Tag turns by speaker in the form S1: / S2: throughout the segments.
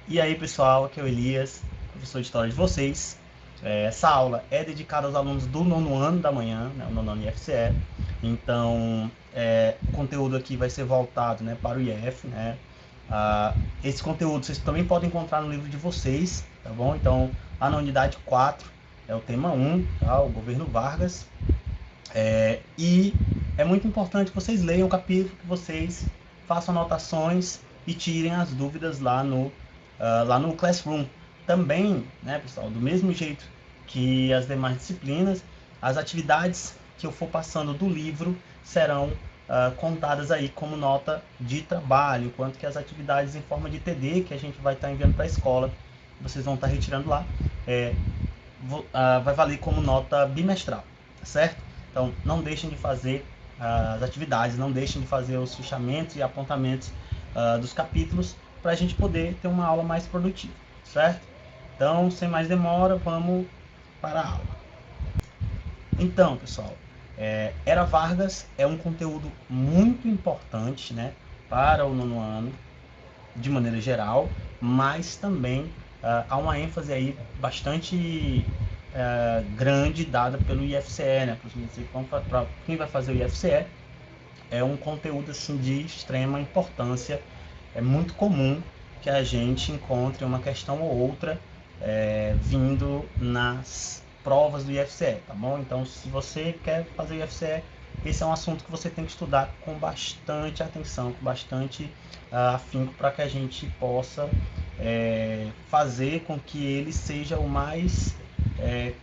S1: E aí, pessoal, aqui é o Elias, professor de História de vocês. Essa aula é dedicada aos alunos do 9º ano da manhã, né, o 9º ano IFCE. Então, o conteúdo aqui vai ser voltado, né, para o IF, né. Esse conteúdo vocês também podem encontrar no livro de vocês, tá bom? Então, lá na unidade 4, é o tema 1, tá? O governo Vargas. E é muito importante que vocês leiam o capítulo, que vocês façam anotações e tirem as dúvidas lá no Classroom. Também, né, pessoal, do mesmo jeito que as demais disciplinas, as atividades que eu for passando do livro serão contadas aí como nota de trabalho, enquanto que as atividades em forma de TD que a gente vai estar enviando para a escola, vocês vão estar retirando lá, vai valer como nota bimestral, tá certo? Então, não deixem de fazer as atividades, não deixem de fazer os fichamentos e apontamentos dos capítulos para a gente poder ter uma aula mais produtiva, certo? Então, sem mais demora, vamos para a aula. Então, pessoal, Era Vargas é um conteúdo muito importante, né, para o 9º ano, de maneira geral, mas também há uma ênfase aí bastante grande dada pelo IFCE, né? Para quem vai fazer o IFCE, é um conteúdo assim, de extrema importância. É muito comum que a gente encontre uma questão ou outra vindo nas provas do IFCE, tá bom? Então, se você quer fazer o IFCE, esse é um assunto que você tem que estudar com bastante atenção, com bastante afinco, para que a gente possa fazer com que ele seja o mais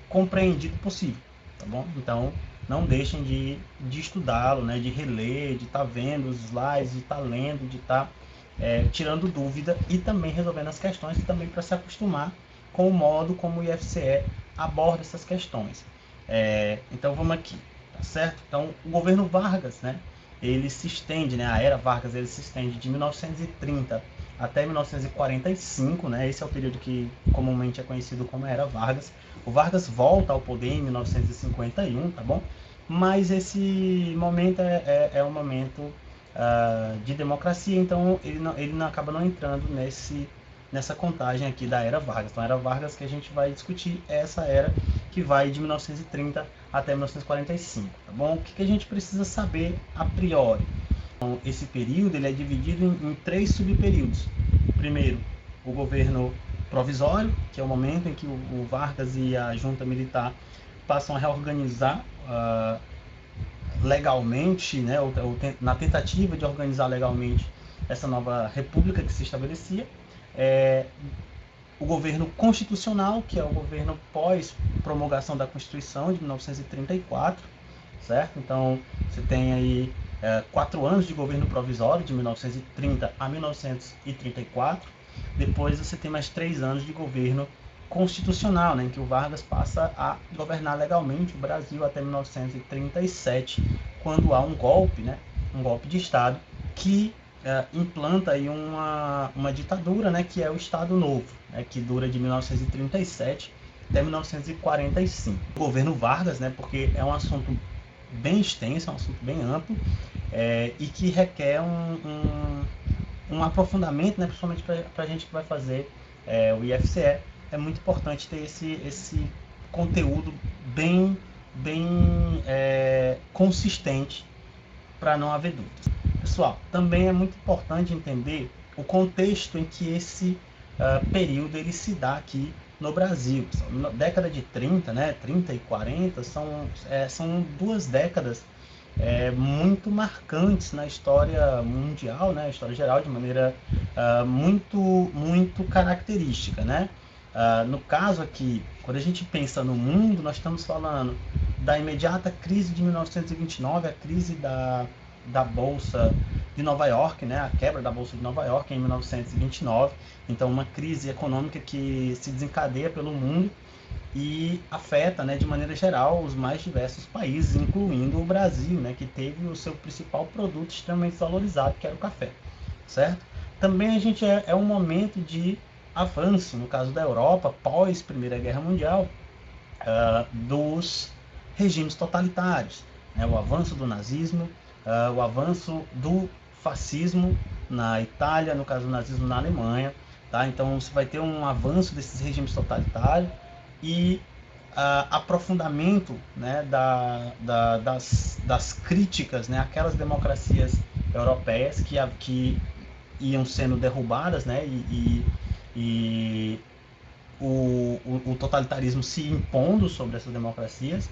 S1: compreendido possível, tá bom? Então, não deixem de estudá-lo, né, de reler, de estar vendo os slides, de estar lendo, de estar tirando dúvida e também resolvendo as questões, e também para se acostumar com o modo como o IFCE aborda essas questões. Então vamos aqui, tá certo? Então o governo Vargas, né, ele se estende, né, a era Vargas ele se estende de 1930 até 1945, né, esse é o período que comumente é conhecido como a era Vargas. O Vargas volta ao poder em 1951, tá bom? Mas esse momento é um momento de democracia, então ele não acaba não entrando nessa contagem aqui da Era Vargas. Então, a Era Vargas que a gente vai discutir é essa era que vai de 1930 até 1945, tá bom? O que a gente precisa saber a priori? Então, esse período ele é dividido em 3 subperíodos. Primeiro, o governo provisório, que é o momento em que o Vargas e a junta militar passam a reorganizar legalmente, né, na tentativa de organizar legalmente essa nova república que se estabelecia. O governo constitucional, que é o governo pós-promulgação da Constituição de 1934, certo? Então, você tem aí 4 anos de governo provisório, de 1930 a 1934. Depois você tem mais 3 anos de governo constitucional, né, em que o Vargas passa a governar legalmente o Brasil até 1937, quando há um golpe, né, um golpe de Estado, que implanta aí uma ditadura, né, que é o Estado Novo, né, que dura de 1937 até 1945. O governo Vargas, né, porque é um assunto bem extenso, é um assunto bem amplo, e que requer um aprofundamento, né, principalmente para a gente que vai fazer o IFCE. É muito importante ter esse conteúdo bem consistente para não haver dúvidas. Pessoal, também é muito importante entender o contexto em que esse período ele se dá aqui no Brasil. Na década de 30, né, 30 e 40, são 2 décadas muito marcantes na história mundial, né, história geral, de maneira muito característica, né? No caso aqui, quando a gente pensa no mundo, nós estamos falando da imediata crise de 1929, a crise da Bolsa de Nova York, né, a quebra da Bolsa de Nova York em 1929. Então, uma crise econômica que se desencadeia pelo mundo e afeta, né, de maneira geral, os mais diversos países, incluindo o Brasil, né, que teve o seu principal produto extremamente valorizado, que era o café, certo? Também a gente é um momento de avanço, no caso da Europa, pós Primeira Guerra Mundial, dos regimes totalitários, né? O avanço do nazismo, o avanço do fascismo na Itália, no caso do nazismo na Alemanha. tá? Então você vai ter um avanço desses regimes totalitários e aprofundamento, né, das críticas, né, aquelas democracias europeias que iam sendo derrubadas, né, e o totalitarismo se impondo sobre essas democracias.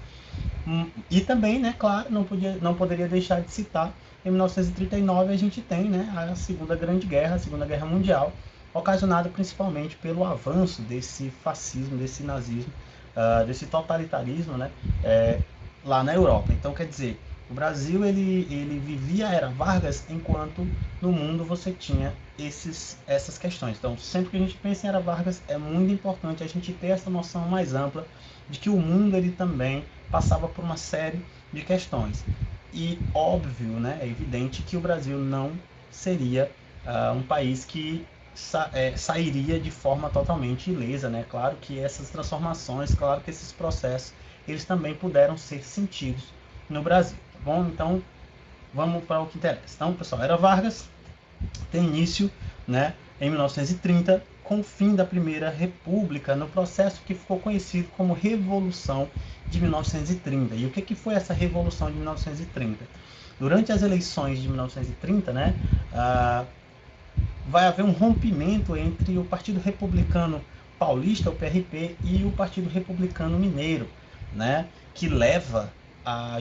S1: E também, né, claro, não poderia deixar de citar, em 1939 a gente tem, né, a Segunda Grande Guerra, a Segunda Guerra Mundial, ocasionada principalmente pelo avanço desse fascismo, desse nazismo, desse totalitarismo, né, lá na Europa. Então, quer dizer, o Brasil ele vivia a era Vargas, enquanto no mundo você tinha essas questões. Então, sempre que a gente pensa em era Vargas, é muito importante a gente ter essa noção mais ampla de que o mundo ele também passava por uma série de questões. E óbvio, né, é evidente que o Brasil não seria um país que sairia de forma totalmente ilesa, né? Claro que essas transformações, claro que esses processos, eles também puderam ser sentidos no Brasil, tá bom? Então, vamos para o que interessa. Então, pessoal, era Vargas tem início, né, em 1930, com o fim da Primeira República, no processo que ficou conhecido como Revolução de 1930. E o que foi essa Revolução de 1930? Durante as eleições de 1930, né, vai haver um rompimento entre o Partido Republicano Paulista, o PRP, e o Partido Republicano Mineiro, né, que leva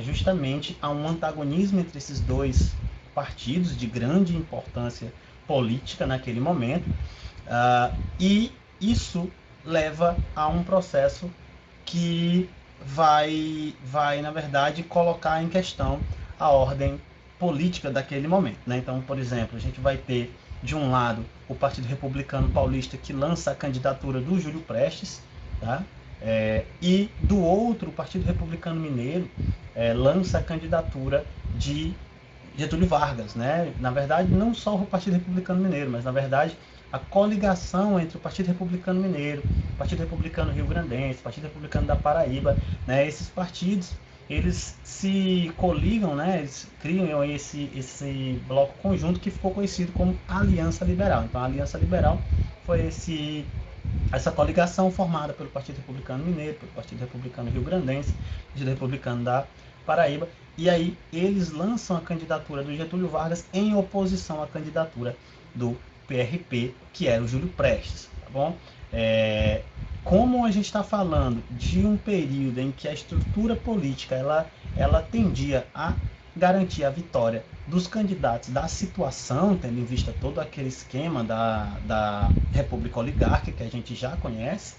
S1: justamente a um antagonismo entre esses dois partidos de grande importância política naquele momento, e isso leva a um processo que vai, na verdade, colocar em questão a ordem política daquele momento, né? Então, por exemplo, a gente vai ter, de um lado, o Partido Republicano Paulista, que lança a candidatura do Júlio Prestes, tá? E do outro, o Partido Republicano Mineiro lança a candidatura de Getúlio Vargas, né? Na verdade, não só o Partido Republicano Mineiro, mas, na verdade, a coligação entre o Partido Republicano Mineiro, o Partido Republicano Rio-Grandense, o Partido Republicano da Paraíba, né? Esses partidos, eles se coligam, né? Eles criam esse bloco conjunto que ficou conhecido como Aliança Liberal. Então, a Aliança Liberal foi essa coligação formada pelo Partido Republicano Mineiro, pelo Partido Republicano Rio-Grandense, Partido Republicano da Paraíba, e aí eles lançam a candidatura do Getúlio Vargas em oposição à candidatura do PRP, que era o Júlio Prestes, tá bom? Como a gente está falando de um período em que a estrutura política ela tendia a garantir a vitória dos candidatos da situação, tendo em vista todo aquele esquema da República Oligárquica que a gente já conhece,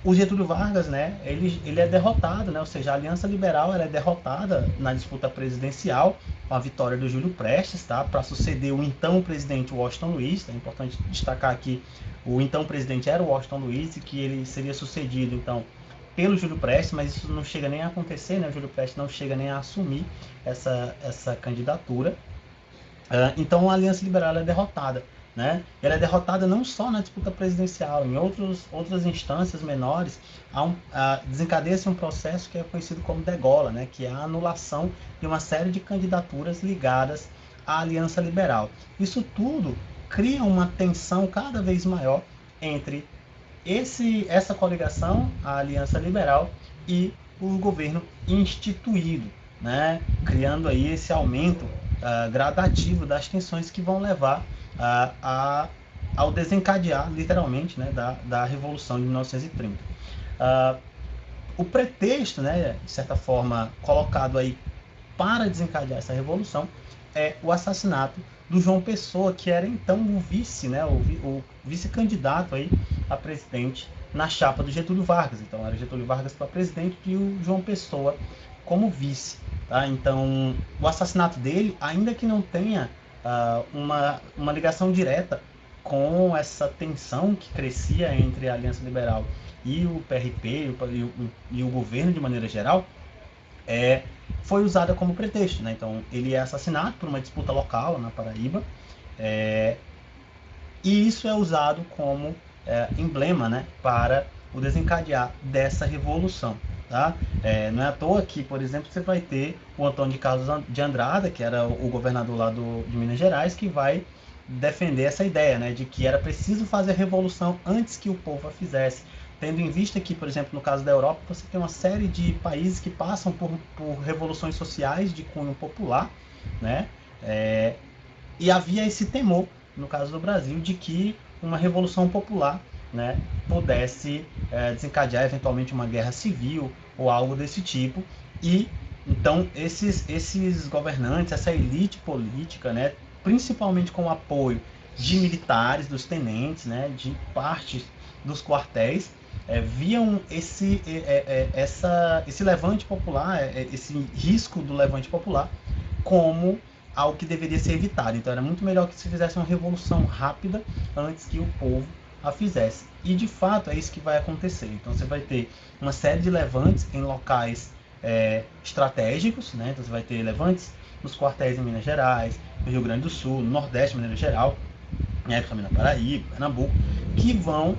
S1: o Getúlio Vargas, né, ele é derrotado, né, ou seja, a Aliança Liberal ela é derrotada na disputa presidencial com a vitória do Júlio Prestes, tá, para suceder o então presidente Washington Luiz. É importante destacar aqui, o então presidente era o Washington Luiz e que ele seria sucedido, então, pelo Júlio Prestes, mas isso não chega nem a acontecer, né, o Júlio Prestes não chega nem a assumir essa candidatura. Então a Aliança Liberal é derrotada, né? Ela é derrotada não só na disputa presidencial, em outras instâncias menores, desencadeia-se um processo que é conhecido como degola, né? Que é a anulação de uma série de candidaturas ligadas à Aliança Liberal. Isso tudo cria uma tensão cada vez maior entre essa coligação, a Aliança Liberal, e o governo instituído, né? Criando aí esse aumento gradativo das tensões que vão levar ao desencadear, literalmente, né, da Revolução de 1930. O pretexto, né, de certa forma, colocado aí para desencadear essa revolução é o assassinato do João Pessoa, que era então o vice, né, o vice-candidato aí a presidente na chapa do Getúlio Vargas. Então era Getúlio Vargas para presidente e o João Pessoa como vice. Tá? Então o assassinato dele, ainda que não tenha uma ligação direta com essa tensão que crescia entre a Aliança Liberal e o PRP e o governo de maneira geral, foi usada como pretexto, né? Então ele é assassinado por uma disputa local na Paraíba, e isso é usado como emblema, né, para o desencadear dessa revolução. Tá? Não é à toa que, por exemplo, você vai ter o Antônio de Carlos de Andrada, que era o governador lá de Minas Gerais, que vai defender essa ideia, né, de que era preciso fazer a revolução antes que o povo a fizesse. Tendo em vista que, por exemplo, no caso da Europa, você tem uma série de países que passam por revoluções sociais de cunho popular, né? E havia esse temor, no caso do Brasil, de que uma revolução popular, né, pudesse desencadear eventualmente uma guerra civil ou algo desse tipo. E então esses governantes, essa elite política, né, principalmente com o apoio de militares, dos tenentes, né, de partes dos quartéis, viam esse levante popular, esse risco do levante popular, como algo que deveria ser evitado. Então era muito melhor que se fizesse uma revolução rápida antes que o povo a fizesse. E de fato é isso que vai acontecer. Então você vai ter uma série de levantes em locais estratégicos, né? Então você vai ter levantes nos quartéis em Minas Gerais, no Rio Grande do Sul, no Nordeste, de maneira geral, também na Paraíba, Pernambuco, que vão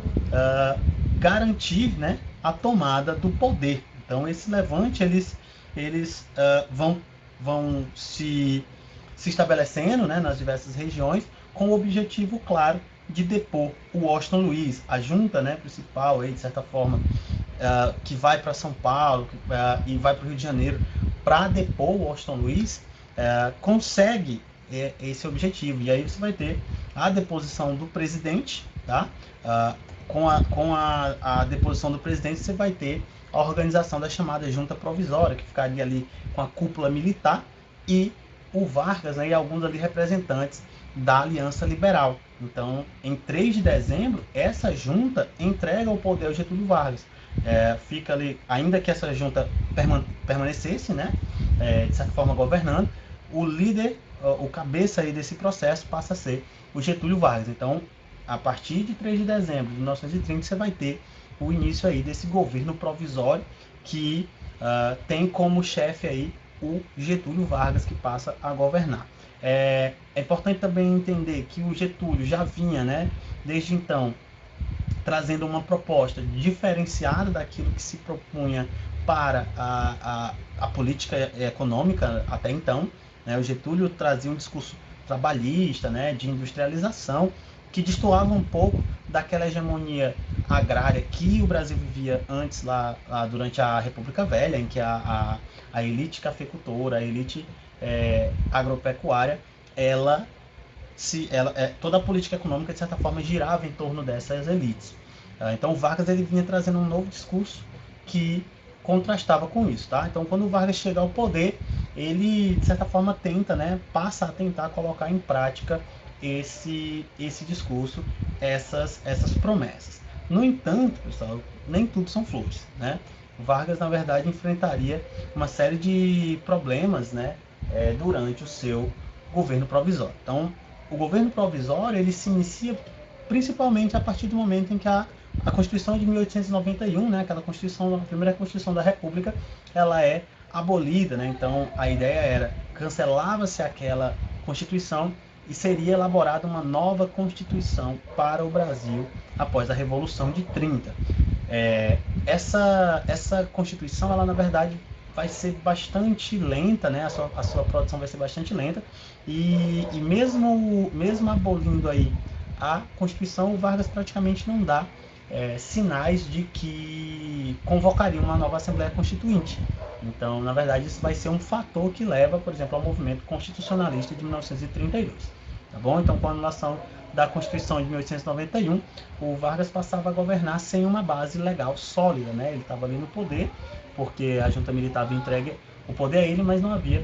S1: garantir, né, a tomada do poder. Então esse levante eles vão se estabelecendo, né, nas diversas regiões com o objetivo claro de depor o Washington Luiz, a junta, né, principal aí, de certa forma, que vai para São Paulo e vai para o Rio de Janeiro para depor o Washington Luiz, consegue esse objetivo. E aí você vai ter a deposição do presidente, tá? Com a deposição do presidente, você vai ter a organização da chamada junta provisória, que ficaria ali com a cúpula militar, e o Vargas, né, e alguns ali representantes da Aliança Liberal. Então, em 3 de dezembro, essa junta entrega o poder ao Getúlio Vargas. Fica ali, ainda que essa junta permanecesse, né, de certa forma governando, o líder, o cabeça aí desse processo passa a ser o Getúlio Vargas. Então, a partir de 3 de dezembro de 1930, você vai ter o início aí desse governo provisório que tem como chefe aí o Getúlio Vargas, que passa a governar. É importante também entender que o Getúlio já vinha, né, desde então, trazendo uma proposta diferenciada daquilo que se propunha para a política econômica até então. Né? O Getúlio trazia um discurso trabalhista, né, de industrialização, que destoava um pouco daquela hegemonia agrária que o Brasil vivia antes, lá durante a República Velha, em que a elite cafeicultora, a elite agropecuária, toda a política econômica, de certa forma, girava em torno dessas elites. Então o Vargas ele vinha trazendo um novo discurso que contrastava com isso. Tá? Então quando o Vargas chega ao poder, ele, de certa forma, passa a tentar colocar em prática esse discurso, essas promessas. No entanto, pessoal, nem tudo são flores. Né? O Vargas, na verdade, enfrentaria uma série de problemas, né, durante o seu governo provisório. Então, o governo provisório ele se inicia principalmente a partir do momento em que a Constituição de 1891, né, aquela Constituição, a primeira Constituição da República, ela é abolida. Né? Então, a ideia era, cancelava-se aquela Constituição e seria elaborada uma nova Constituição para o Brasil após a Revolução de 30. Essa Constituição, ela na verdade vai ser bastante lenta, né? A sua produção vai ser bastante lenta, e mesmo abolindo aí a Constituição, o Vargas praticamente não dá sinais de que convocaria uma nova Assembleia Constituinte. Então, na verdade, isso vai ser um fator que leva, por exemplo, ao movimento constitucionalista de 1932. Tá bom? Então, com a anulação da Constituição de 1891, o Vargas passava a governar sem uma base legal sólida. Né? Ele estava ali no poder, porque a junta militar havia entregue o poder a ele, mas não havia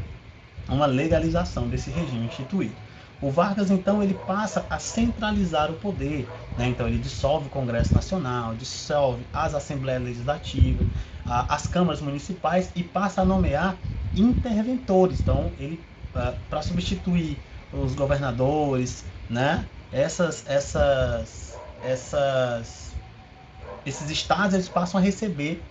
S1: uma legalização desse regime instituído. O Vargas, então, ele passa a centralizar o poder. Né? Então, ele dissolve o Congresso Nacional, dissolve as Assembleias Legislativas, as câmaras municipais, e passa a nomear interventores. Então, ele, para substituir os governadores, né? Esses estados, eles passam a receber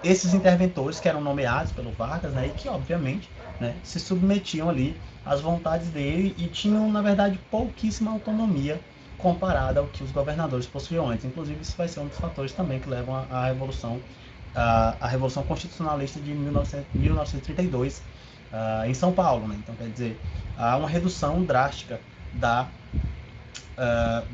S1: esses interventores que eram nomeados pelo Vargas, né, e que, obviamente, né, se submetiam ali às vontades dele e tinham, na verdade, pouquíssima autonomia comparada ao que os governadores possuíam antes. Inclusive, isso vai ser um dos fatores também que levam à Revolução, a Revolução Constitucionalista de 1932 em São Paulo. Né? Então, quer dizer, há uma redução drástica da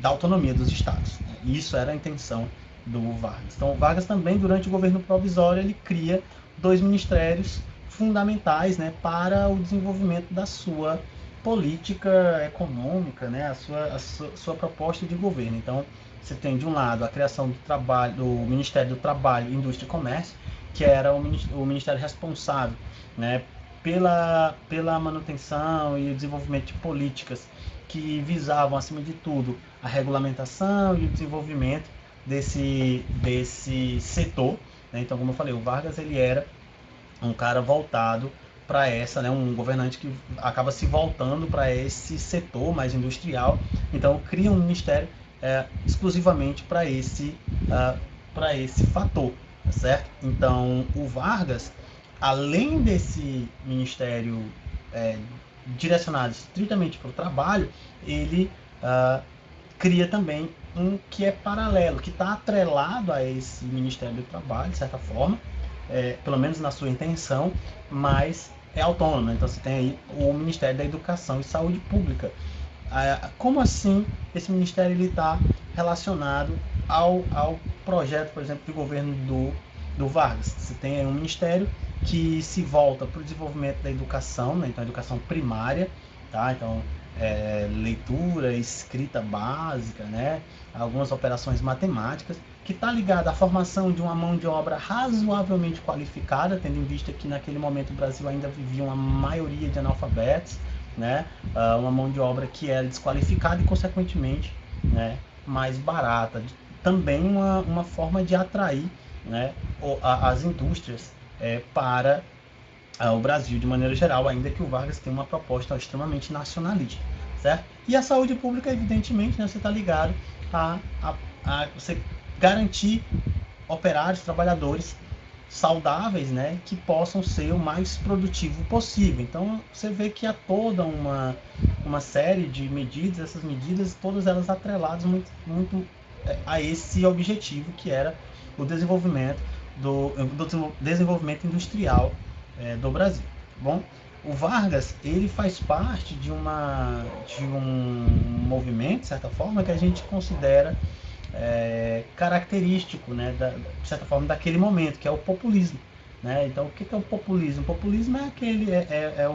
S1: da autonomia dos estados. E isso era a intenção do Vargas. Então, o Vargas também, durante o governo provisório, ele cria 2 ministérios fundamentais, né, para o desenvolvimento da sua política econômica, né, a sua proposta de governo. Então, você tem, de um lado, a criação do Ministério do Trabalho, Indústria e Comércio, que era o ministério responsável, né, pela manutenção e o desenvolvimento de políticas que visavam, acima de tudo, a regulamentação e o desenvolvimento desse setor. Né? Então, como eu falei, o Vargas ele era um cara voltado para essa, né, um governante que acaba se voltando para esse setor mais industrial. Então, cria um ministério exclusivamente para esse fator, tá certo? Então, o Vargas, além desse ministério direcionado estritamente para o trabalho, ele cria também um que é paralelo, que está atrelado a esse Ministério do Trabalho, de certa forma, pelo menos na sua intenção, mas é autônomo. Então você tem aí o Ministério da Educação e Saúde Pública. Como assim esse ministério está relacionado ao projeto, por exemplo, de governo do Vargas? Você tem aí um ministério que se volta para o desenvolvimento da educação, né? Então a educação primária, tá? Então leitura, escrita básica, né? Algumas operações matemáticas, que está ligada à formação de uma mão de obra razoavelmente qualificada, tendo em vista que naquele momento o Brasil ainda vivia uma maioria de analfabetos, né? Uma mão de obra que era desqualificada e, consequentemente, né, mais barata. Também uma forma de atrair, né, as indústrias para o Brasil de maneira geral, ainda que o Vargas tenha uma proposta extremamente nacionalista, certo? E a saúde pública, evidentemente, né, você está ligado a você garantir operários, trabalhadores saudáveis, né, que possam ser o mais produtivo possível. Então você vê que há toda uma série de medidas, essas medidas todas elas atreladas muito a esse objetivo, que era o desenvolvimento do desenvolvimento industrial do Brasil. Bom, o Vargas ele faz parte de um movimento, de certa forma, que a gente considera característico, né, de certa forma, daquele momento, que é o populismo. Né? Então, o que é o populismo? O populismo é aquele é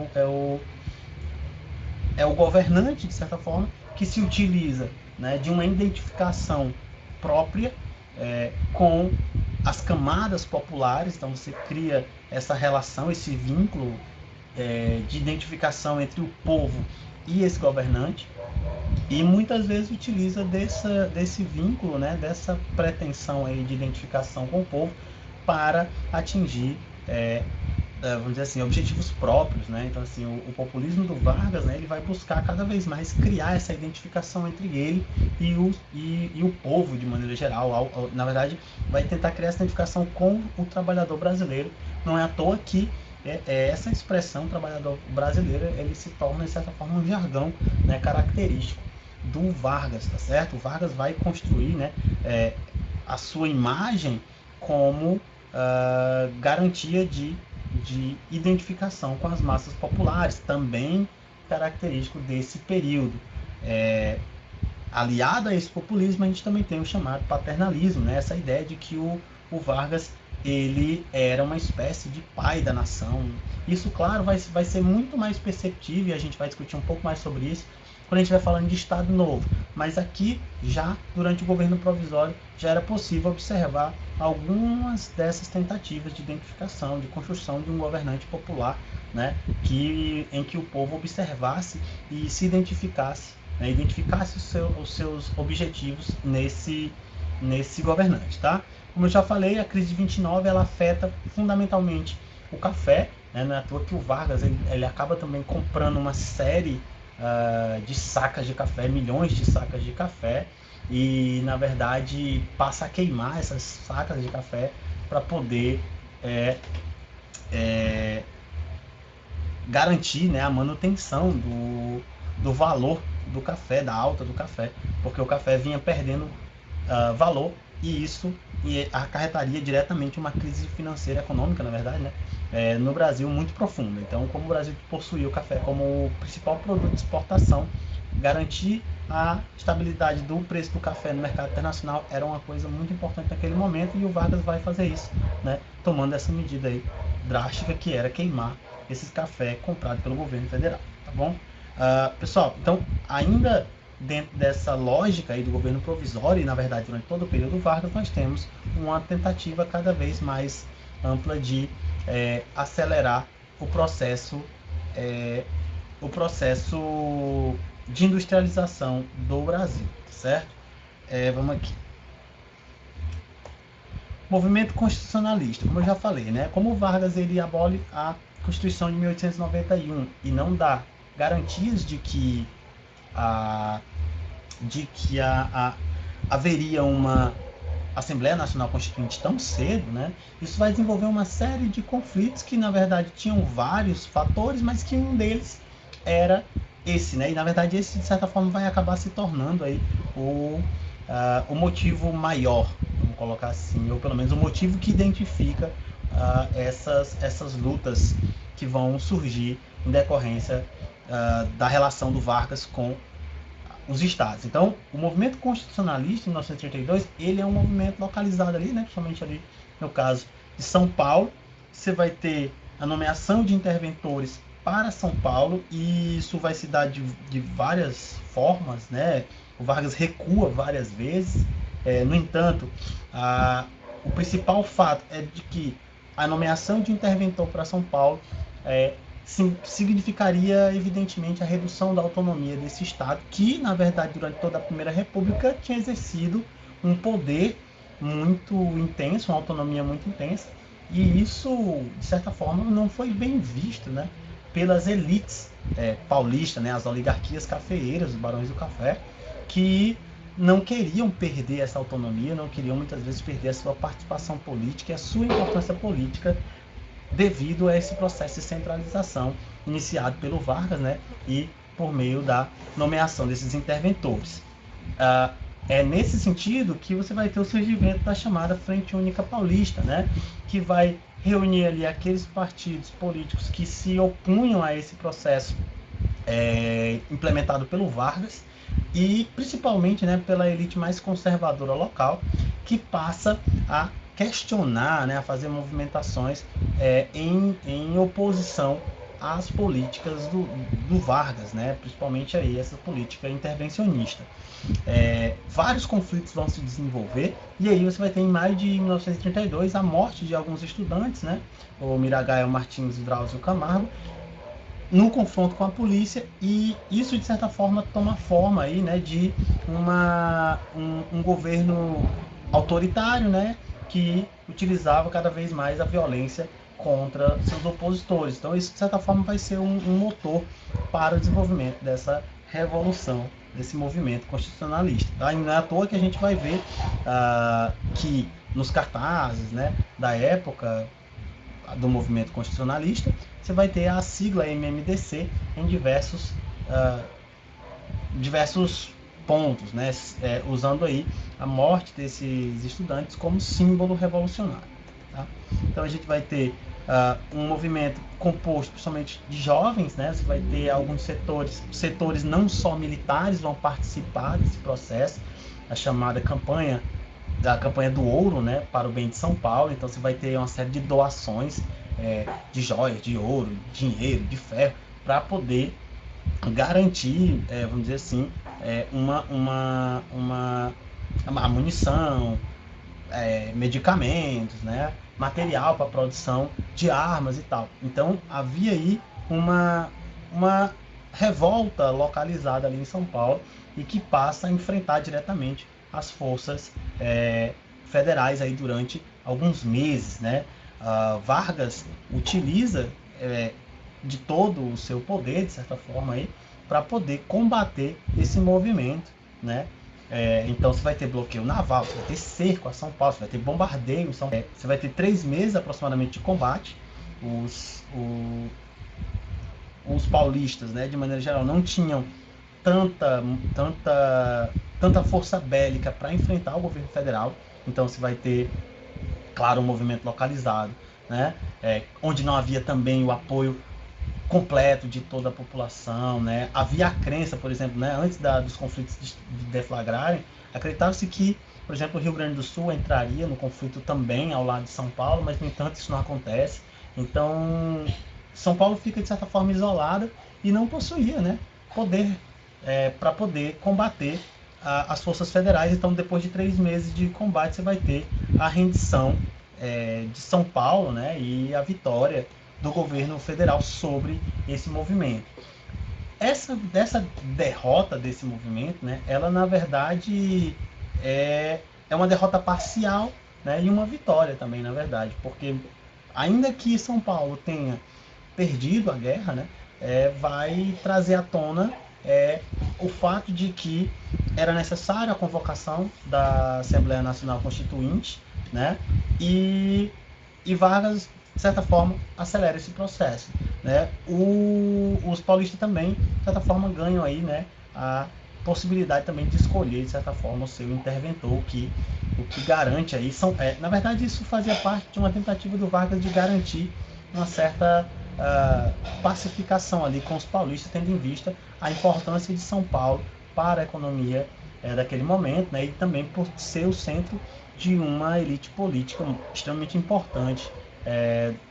S1: o governante, de certa forma, que se utiliza, né, de uma identificação própria com as camadas populares. Então você cria essa relação, esse vínculo de identificação entre o povo e esse governante, e muitas vezes utiliza desse vínculo, né, dessa pretensão aí de identificação com o povo para atingir vamos dizer assim, objetivos próprios, né? Então, assim, o populismo do Vargas, né, ele vai buscar cada vez mais criar essa identificação entre ele e o povo, de maneira geral. Na verdade, vai tentar criar essa identificação com o trabalhador brasileiro. Não é à toa que essa expressão trabalhador brasileiro, ele se torna, de certa forma, um jargão, né, característico do Vargas, tá certo? O Vargas vai construir, né, a sua imagem como garantia de identificação com as massas populares, também característico desse período. Aliado a esse populismo, a gente também tem o chamado paternalismo, né? Essa ideia de que o Vargas ele era uma espécie de pai da nação. Isso, claro, vai ser muito mais perceptível, e a gente vai discutir um pouco mais sobre isso quando a gente vai falando de Estado Novo. Mas aqui, já durante o governo provisório, já era possível observar algumas dessas tentativas de identificação, de construção de um governante popular, né, em que o povo observasse e se identificasse, né, identificasse os seus objetivos nesse governante. Tá? Como eu já falei, a crise de 29 ela afeta fundamentalmente o café, né? Não é à toa que o Vargas ele acaba também comprando uma série de sacas de café, milhões de sacas de café, e na verdade passa a queimar essas sacas de café para poder garantir, né, a manutenção do valor do café, da alta do café, porque o café vinha perdendo valor, e isso acarretaria diretamente uma crise financeira e econômica, na verdade, né, no Brasil muito profunda. Então, como o Brasil possuía o café como o principal produto de exportação, garantir a estabilidade do preço do café no mercado internacional era uma coisa muito importante naquele momento, e o Vargas vai fazer isso, né, tomando essa medida aí drástica, que era queimar esses cafés comprados pelo governo federal, tá bom? Pessoal, então, ainda dentro dessa lógica aí do governo provisório, e na verdade durante todo o período Vargas, nós temos uma tentativa cada vez mais ampla de acelerar o processo de industrialização do Brasil, certo? Vamos aqui. Movimento constitucionalista, como eu já falei, né? Como o Vargas ele abole a Constituição de 1891 e não dá garantias de que haveria uma Assembleia Nacional Constituinte tão cedo, né? Isso vai desenvolver uma série de conflitos que, na verdade, tinham vários fatores, mas que um deles era esse, né? E, na verdade, esse, de certa forma, vai acabar se tornando aí o motivo maior, vamos colocar assim, ou pelo menos o motivo que identifica essas lutas que vão surgir em decorrência da relação do Vargas com os estados. Então, o movimento constitucionalista, em 1932, ele é um movimento localizado ali, né, principalmente ali no caso de São Paulo. Você vai ter a nomeação de interventores para São Paulo, e isso vai se dar de várias formas, né? O Vargas recua várias vezes. No entanto, o principal fato é de que a nomeação de interventor para São Paulo significaria, evidentemente, a redução da autonomia desse Estado, que, na verdade, durante toda a Primeira República, tinha exercido um poder muito intenso, uma autonomia muito intensa, e isso, de certa forma, não foi bem visto, né, pelas elites paulistas, né, as oligarquias cafeeiras, os barões do café, que não queriam perder essa autonomia, não queriam muitas vezes perder a sua participação política e a sua importância política devido a esse processo de centralização iniciado pelo Vargas, né, e por meio da nomeação desses interventores. É nesse sentido que você vai ter o surgimento da chamada Frente Única Paulista, né, que vai reunir ali aqueles partidos políticos que se opunham a esse processo implementado pelo Vargas, e principalmente, né, pela elite mais conservadora local, que passa a questionar, né, a fazer movimentações em oposição às políticas do Vargas, né, principalmente aí essa política intervencionista. Vários conflitos vão se desenvolver, e aí você vai ter em maio de 1932 a morte de alguns estudantes, né, o Miragaia Martins e Drauzio Camargo, no confronto com a polícia, e isso de certa forma toma forma aí, né, de um governo autoritário, né, que utilizava cada vez mais a violência contra seus opositores. Então isso de certa forma vai ser um motor para o desenvolvimento dessa revolução, desse movimento constitucionalista. Tá? E não é à toa que a gente vai ver que nos cartazes, né, da época do movimento constitucionalista, você vai ter a sigla MMDC em diversos pontos, né, usando aí a morte desses estudantes como símbolo revolucionário. Tá? Então a gente vai ter um movimento composto principalmente de jovens, né? Você vai ter alguns setores não só militares vão participar desse processo, a chamada campanha do ouro, né, para o bem de São Paulo. Então você vai ter uma série de doações de joias, de ouro, dinheiro, de ferro, para poder garantir, vamos dizer assim, uma munição, medicamentos, né, material para a produção de armas e tal. Então havia aí uma revolta localizada ali em São Paulo, e que passa a enfrentar diretamente as forças federais aí durante alguns meses, né? Vargas utiliza de todo o seu poder, de certa forma, aí, para poder combater esse movimento, né? Então você vai ter bloqueio naval, você vai ter cerco a São Paulo, você vai ter bombardeio em São Paulo, você vai ter 3 meses aproximadamente de combate. Os paulistas, né, de maneira geral, não tinham tanta força bélica para enfrentar o governo federal. Então você vai ter, claro, um movimento localizado, né, onde não havia também o apoio completo de toda a população, né? Havia a crença, por exemplo, né, antes dos conflitos de deflagrarem, acreditava-se que, por exemplo, o Rio Grande do Sul entraria no conflito também ao lado de São Paulo, mas, no entanto, isso não acontece. Então, São Paulo fica, de certa forma, isolada e não possuía, né, poder para poder combater as forças federais. Então, depois de 3 meses de combate, você vai ter a rendição de São Paulo, né, e a vitória do governo federal sobre esse movimento. Dessa derrota desse movimento, né, ela na verdade é uma derrota parcial, né, e uma vitória também, na verdade, porque ainda que São Paulo tenha perdido a guerra, né, vai trazer à tona o fato de que era necessária a convocação da Assembleia Nacional Constituinte, né, e Vargas, de certa forma, acelera esse processo, né? Os paulistas também, de certa forma, ganham aí, né, a possibilidade também de escolher, de certa forma, o seu interventor, o que garante aí, na verdade, isso fazia parte de uma tentativa do Vargas de garantir uma certa pacificação ali com os paulistas, tendo em vista a importância de São Paulo para a economia daquele momento, né, e também por ser o centro de uma elite política extremamente importante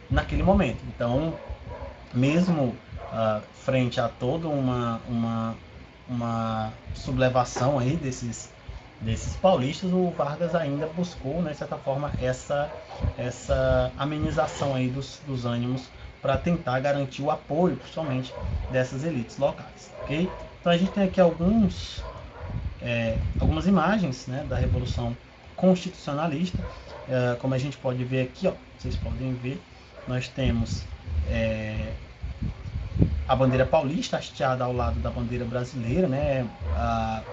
S1: naquele momento. Então, mesmo frente a toda uma sublevação aí desses paulistas, o Vargas ainda buscou, né, de certa forma, essa amenização aí dos ânimos para tentar garantir o apoio, principalmente, dessas elites locais, ok? Então a gente tem aqui algumas imagens, né, da Revolução Constitucionalista. Como a gente pode ver aqui, ó, vocês podem ver, nós temos a bandeira paulista hasteada ao lado da bandeira brasileira, né,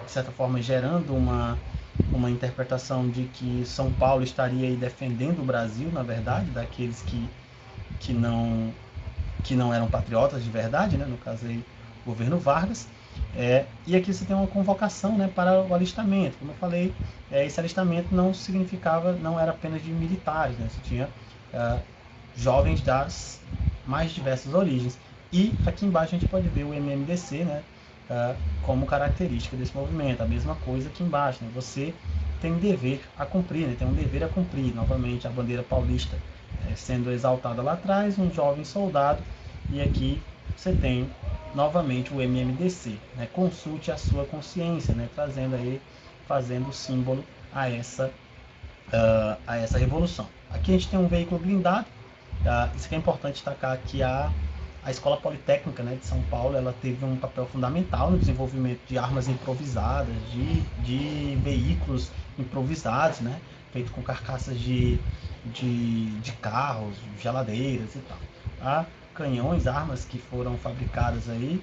S1: de certa forma gerando uma interpretação de que São Paulo estaria aí defendendo o Brasil, na verdade, daqueles que não eram patriotas de verdade, né, no caso aí, o governo Vargas. E aqui você tem uma convocação, né, para o alistamento. Como eu falei, esse alistamento não era apenas de militares, né, você tinha jovens das mais diversas origens. E aqui embaixo a gente pode ver o MMDC, né, como característica desse movimento. A mesma coisa aqui embaixo, né, você tem um dever a cumprir, né, tem um dever a cumprir. Novamente a bandeira paulista sendo exaltada lá atrás, um jovem soldado, e aqui você tem novamente o MMDC, né, consulte a sua consciência, né, fazendo símbolo a essa revolução. Aqui a gente tem um veículo blindado. Isso aqui é importante destacar que a Escola Politécnica, né, de São Paulo, ela teve um papel fundamental no desenvolvimento de armas improvisadas, de veículos improvisados, né, feito com carcaças de carros, geladeiras e tal. Canhões, armas que foram fabricadas aí.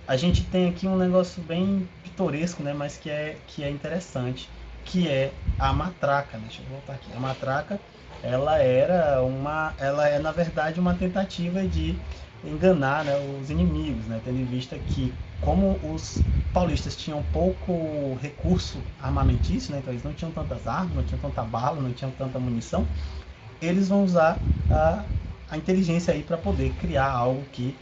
S1: A gente tem aqui um negócio bem pitoresco, né, mas que é interessante, que é a matraca, né? Deixa eu voltar aqui. A matraca, ela é na verdade uma tentativa de enganar, né, os inimigos, né, tendo em vista que, como os paulistas tinham pouco recurso armamentício, né, então eles não tinham tantas armas, não tinham tanta bala, não tinham tanta munição, eles vão usar a inteligência aí para poder criar algo que,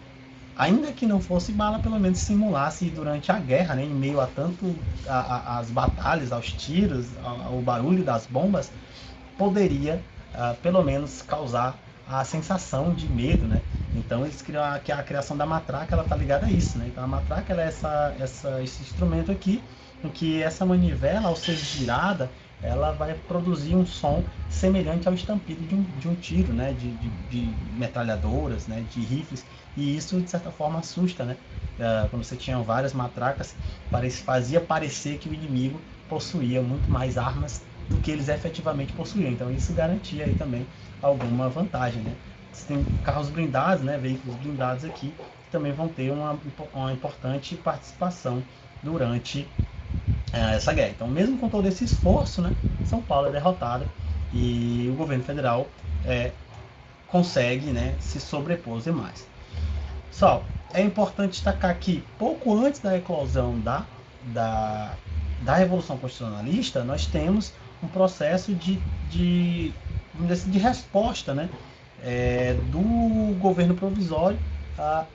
S1: ainda que não fosse bala, pelo menos simulasse durante a guerra, né, em meio a tanto as batalhas, aos tiros, ao barulho das bombas, poderia pelo menos causar a sensação de medo, né? Então eles criam a criação da matraca, ela tá ligada a isso, né? Então a matraca, ela é esse instrumento aqui, em que essa manivela, ao ser girada, ela vai produzir um som semelhante ao estampido de um tiro, né? De metralhadoras, né? De rifles, e isso de certa forma assusta, né? Quando você tinha várias matracas, fazia parecer que o inimigo possuía muito mais armas do que eles efetivamente possuíam. Então isso garantia aí também alguma vantagem, né? Você tem carros blindados, né, veículos blindados aqui, que também vão ter uma importante participação durante essa guerra. Então, mesmo com todo esse esforço, né, São Paulo é derrotada e o governo federal consegue, né, se sobrepor aos demais. Só é importante destacar que pouco antes da eclosão da Revolução Constitucionalista, nós temos um processo de resposta, né, do governo provisório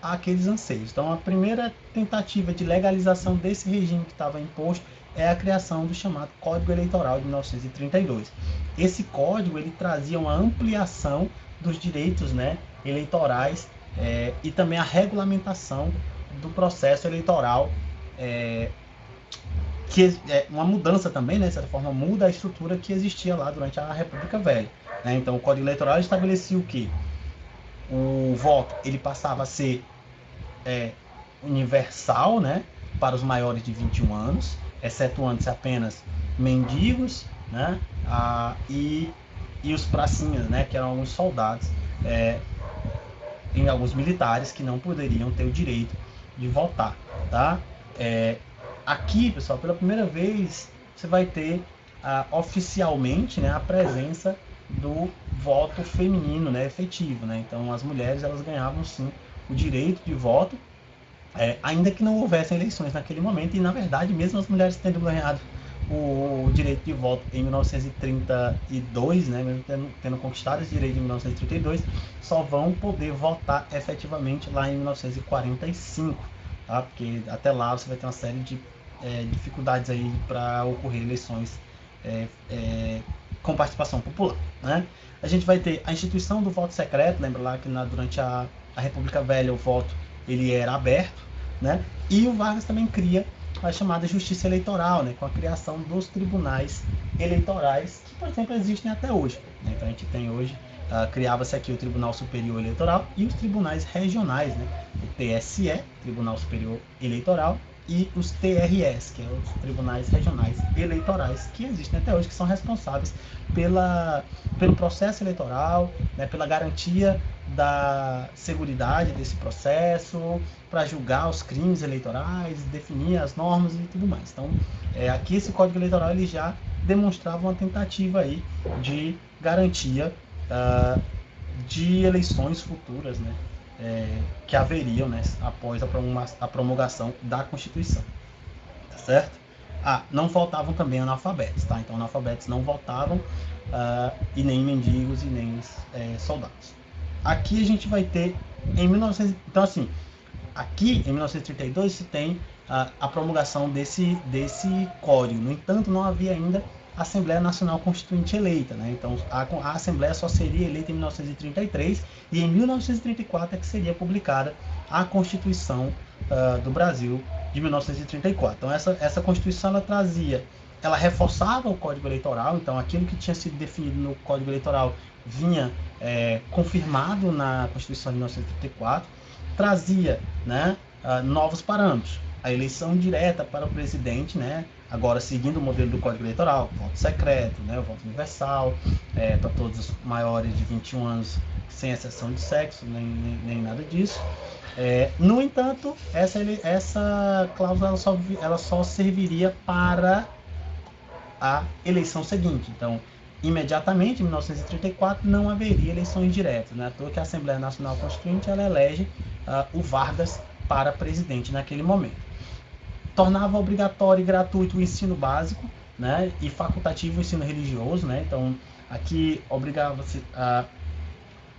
S1: àqueles anseios. Então, a primeira tentativa de legalização desse regime que estava imposto é a criação do chamado Código Eleitoral de 1932. Esse código ele trazia uma ampliação dos direitos, né, eleitorais e também a regulamentação do processo eleitoral, que é uma mudança também, né, de certa forma, muda a estrutura que existia lá durante a República Velha. Né? Então, o Código Eleitoral estabelecia o quê? O voto ele passava a ser universal, né, para os maiores de 21 anos, excetuando-se apenas mendigos, né, e os pracinhas, né, que eram alguns soldados, em alguns militares que não poderiam ter o direito de votar, tá? Aqui, pessoal, pela primeira vez você vai ter oficialmente, né, a presença do voto feminino, né, efetivo, né? Então as mulheres elas ganhavam sim o direito de voto, ainda que não houvessem eleições naquele momento, e na verdade mesmo as mulheres tendo ganhado o direito de voto em 1932, né, mesmo tendo conquistado esse direito em 1932, só vão poder votar efetivamente lá em 1945, tá? Porque até lá você vai ter uma série de dificuldades aí para ocorrer eleições com participação popular, né? A gente vai ter a instituição do voto secreto, lembra lá que durante a República Velha o voto ele era aberto, né? E o Vargas também cria a chamada justiça eleitoral, né, com a criação dos tribunais eleitorais, que, por exemplo, existem até hoje. Né? Então a gente tem hoje, criava-se aqui o Tribunal Superior Eleitoral e os tribunais regionais, né? O TSE, Tribunal Superior Eleitoral, e os TRS, que são os Tribunais Regionais Eleitorais, que existem até hoje, que são responsáveis pelo processo eleitoral, né, pela garantia da seguridade desse processo, para julgar os crimes eleitorais, definir as normas e tudo mais. Então, aqui esse Código Eleitoral ele já demonstrava uma tentativa aí de garantia de eleições futuras, né, que haveriam, né, após a promulgação da Constituição, tá certo? Não faltavam também analfabetos, tá? Então analfabetos não votavam, e nem mendigos e nem soldados. Aqui a gente vai ter em 1900, então assim, aqui em 1932 se tem a promulgação desse código. No entanto, não havia ainda Assembleia Nacional Constituinte eleita, né? Então a Assembleia só seria eleita em 1933 e em 1934 é que seria publicada a Constituição do Brasil de 1934. Então essa Constituição ela reforçava o Código Eleitoral, então aquilo que tinha sido definido no Código Eleitoral vinha confirmado na Constituição de 1934, trazia, né, novos parâmetros. A eleição direta para o presidente, né, agora seguindo o modelo do Código Eleitoral, voto secreto, né, voto universal, para todos os maiores de 21 anos, sem exceção de sexo, nem nada disso. No entanto, essa cláusula ela só serviria para a eleição seguinte. Então, imediatamente, em 1934, não haveria eleições diretas. Não é à toa que a Assembleia Nacional Constituinte ela elege o Vargas para presidente naquele momento. Tornava obrigatório e gratuito o ensino básico, né, e facultativo o ensino religioso. Né? Então, aqui obrigava-se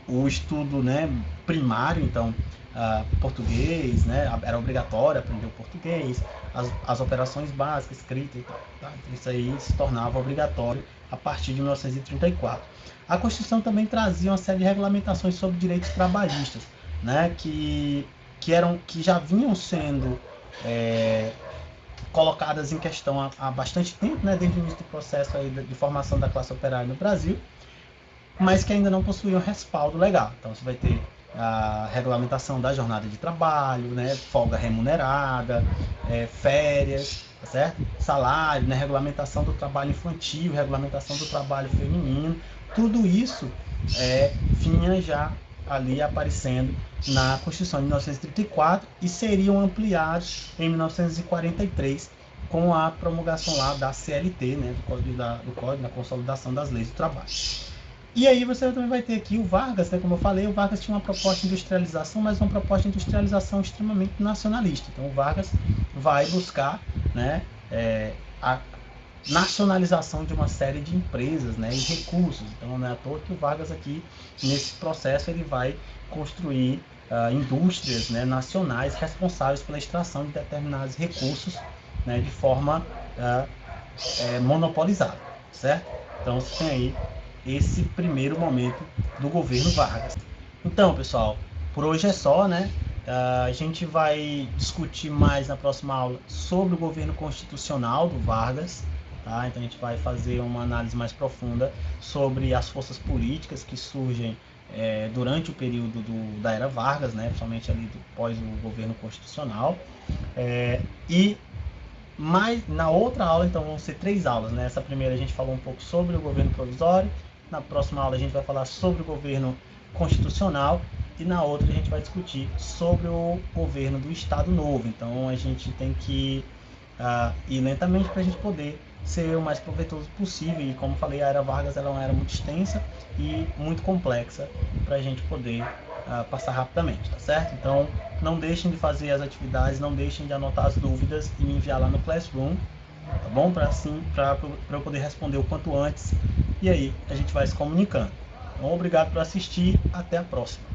S1: o estudo, né, primário, então português, né, era obrigatório aprender o português, as operações básicas, escrita e tal. Tá? Isso aí se tornava obrigatório a partir de 1934. A Constituição também trazia uma série de regulamentações sobre direitos trabalhistas, né, que já vinham sendo colocadas em questão há bastante tempo, né, desde o início do processo aí de formação da classe operária no Brasil, mas que ainda não possuíam respaldo legal. Então você vai ter a regulamentação da jornada de trabalho, né, folga remunerada, férias, tá certo? Salário, né, regulamentação do trabalho infantil, regulamentação do trabalho feminino, tudo isso vinha já ali aparecendo na Constituição de 1934 e seriam ampliados em 1943 com a promulgação lá da CLT, né, do Código da Consolidação das Leis do Trabalho. E aí você também vai ter aqui o Vargas, né, como eu falei, o Vargas tinha uma proposta de industrialização, mas uma proposta de industrialização extremamente nacionalista. Então o Vargas vai buscar, né, a nacionalização de uma série de empresas, né, e recursos. Então não é à toa que o Vargas aqui, nesse processo, ele vai construir indústrias, né, nacionais responsáveis pela extração de determinados recursos, né, de forma monopolizada, certo? Então você tem aí esse primeiro momento do governo Vargas. Então, pessoal, por hoje é só, né? A gente vai discutir mais na próxima aula sobre o governo constitucional do Vargas, tá? Então a gente vai fazer uma análise mais profunda sobre as forças políticas que surgem durante o período da era Vargas, né? Principalmente ali pós o governo constitucional. E mas na outra aula, então, vão ser 3 aulas, né? Essa primeira a gente falou um pouco sobre o governo provisório, na próxima aula a gente vai falar sobre o governo constitucional e na outra a gente vai discutir sobre o governo do Estado Novo. Então a gente tem que ir lentamente para a gente poder ser o mais proveitoso possível. E como falei, a era Vargas ela é uma era muito extensa e muito complexa para a gente poder passar rapidamente, tá certo? Então não deixem de fazer as atividades, não deixem de anotar as dúvidas e me enviar lá no Classroom, tá bom? Para eu poder responder o quanto antes e aí a gente vai se comunicando. Então, obrigado por assistir, até a próxima.